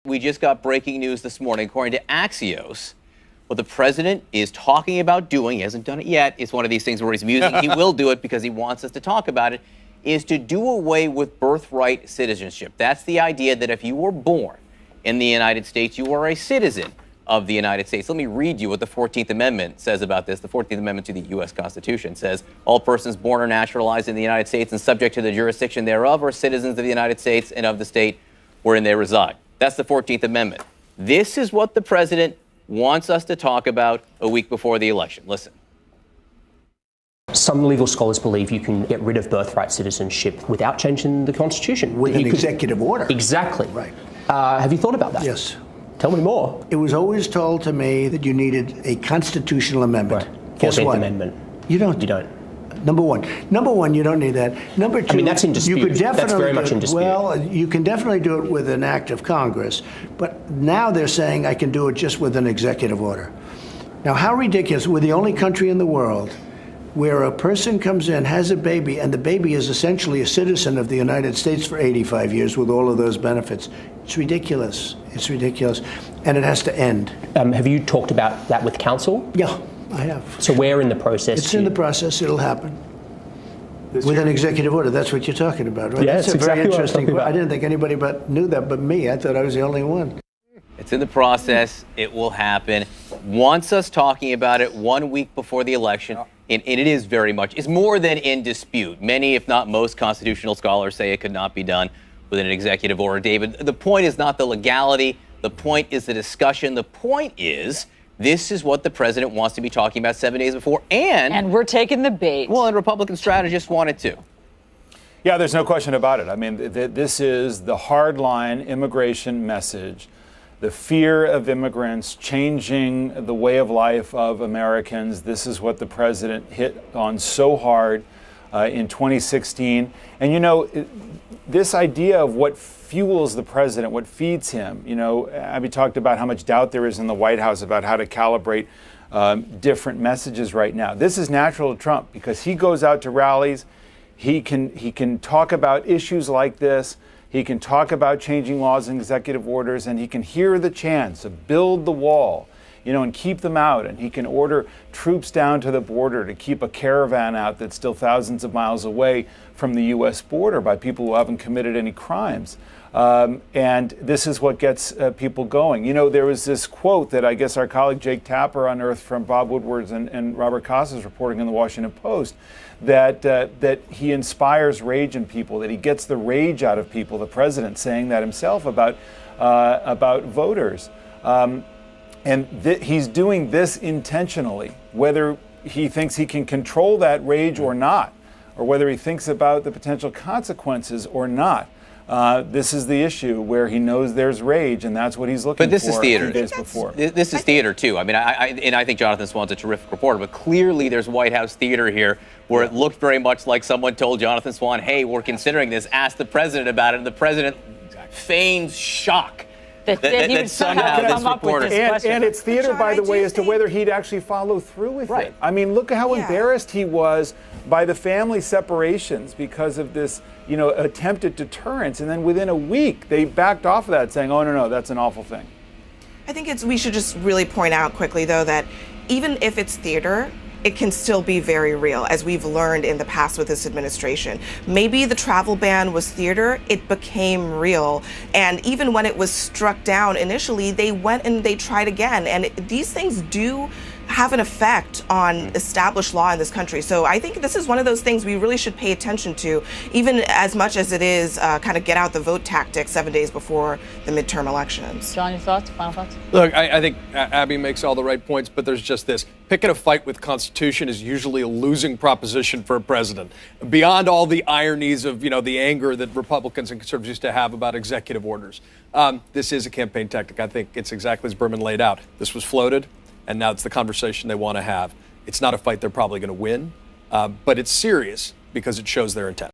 we just got breaking news this morning. According to Axios, what the president is talking about doing, he hasn't done it yet, it's one of these things where he's musing, he will do it because he wants us to talk about it, is to do away with birthright citizenship. That's the idea that if you were born in the United States, you are a citizen of the United States. Let me read you what the 14th Amendment says about this. The 14th Amendment to the U.S. Constitution says, all persons born or naturalized in the United States and subject to the jurisdiction thereof are citizens of the United States and of the state wherein they reside. That's the 14th Amendment. This is what the president wants us to talk about a week before the election. Listen. Some legal scholars believe you can get rid of birthright citizenship without changing the Constitution. With an executive order. Exactly. Right. Have you thought about that? Yes. Tell me more. It was always told to me that you needed a constitutional amendment. Right. Guess 14th what? Amendment. You don't. You don't. Number one, you don't need that. Number two, I mean, that's in dispute. You could definitely that's very much in dispute. Well, you can definitely do it with an act of Congress, but now they're saying I can do it just with an executive order. Now, how ridiculous. We're the only country in the world where a person comes in, has a baby, and the baby is essentially a citizen of the United States for 85 years with all of those benefits. It's ridiculous. It's ridiculous. And it has to end. Have you talked about that with counsel? Yeah, I have. So where in the process? It's in the process. It'll happen. With an executive order. That's what you're talking about, right? Yeah, that's it's exactly very interesting. what I'm talking about. I didn't think anybody knew that but me. I thought I was the only one. It's in the process. It will happen. Wants us talking about it 1 week before the election. And it is very much, it's more than in dispute. Many, if not most, constitutional scholars say it could not be done with an executive order. David, the point is not the legality. The point is the discussion. The point is this is what the president wants to be talking about 7 days before. And we're taking the bait. Well, and Republican strategists want it too. Yeah, there's no question about it. I mean, this is the hardline immigration message. The fear of immigrants changing the way of life of Americans. This is what the president hit on so hard in 2016. And, you know, this idea of what fuels the president, what feeds him, you know, Abby talked about how much doubt there is in the White House about how to calibrate different messages right now. This is natural to Trump because he goes out to rallies. He can talk about issues like this. He can talk about changing laws and executive orders, and he can hear the chants of build the wall, you know, and keep them out. And he can order troops down to the border to keep a caravan out that's still thousands of miles away from the U.S. border by people who haven't committed any crimes. And this is what gets people going. You know, there was this quote that I guess our colleague Jake Tapper unearthed from Bob Woodward's and Robert Costa's reporting in the Washington Post, that he inspires rage in people, that he gets the rage out of people, the president saying that himself about voters. And he's doing this intentionally, whether he thinks he can control that rage or not, or whether he thinks about the potential consequences or not. This is the issue where he knows there's rage, and that's what he's looking for. But this is theater. A few days before. This is theater, too. I mean, I think Jonathan Swan's a terrific reporter, but clearly there's White House theater here where it looked very much like someone told Jonathan Swan, hey, we're considering this, ask the president about it, and the president feigns shock. That somehow this reporter. And it's theater, by the way, as to whether he'd actually follow through with it. I mean, look at how embarrassed he was by the family separations because of this, you know, attempted deterrence. And then within a week, they backed off of that, saying, oh, no, that's an awful thing. I think we should just really point out quickly, though, that even if it's theater, it can still be very real, as we've learned in the past with this administration. Maybe the travel ban was theater, it became real. And even when it was struck down initially, they went and they tried again. And these things do have an effect on established law in this country. So I think this is one of those things we really should pay attention to, even as much as it is kind of get out the vote tactics 7 days before the midterm elections. John, your thoughts, final thoughts? Look, I think Abby makes all the right points, but there's just this. Picking a fight with Constitution is usually a losing proposition for a president. Beyond all the ironies of, you know, the anger that Republicans and conservatives used to have about executive orders, this is a campaign tactic. I think it's exactly as Berman laid out. This was floated, and now it's the conversation they want to have. It's not a fight they're probably going to win, but it's serious because it shows their intent.